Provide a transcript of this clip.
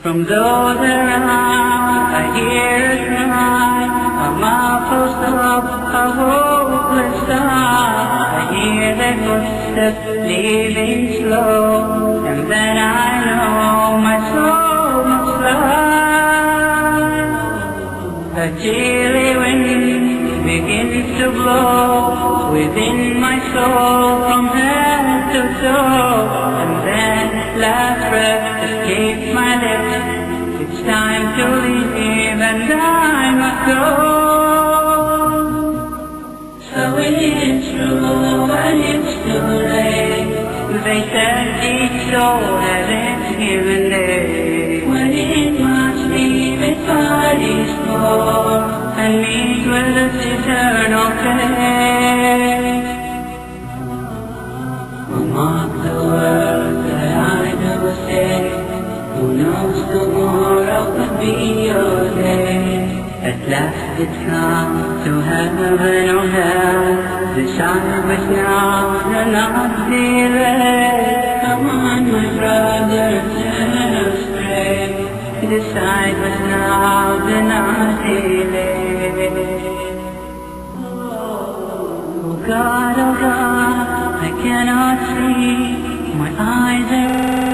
From those around, I hear a cry, a muffled sob, a hopeless sigh. I hear their footsteps leaving slow, and then I know my soul must fly. A chilly wind begins to blow within my soul from head to toe, and then last breath escapes my lips. It's time to leave and I must go. So it's true and it's too late. They said each soul has its given day, when it must leave its body's floor and meet with its eternal fate. Will mark the words that I do say. Who knows tomorrow could be your day. At last it's come to heaven or hell. Decide which now, do not delay. Come on, my brothers, let us pray. Decide which now, do not delay. Oh God, I cannot see. My eyes are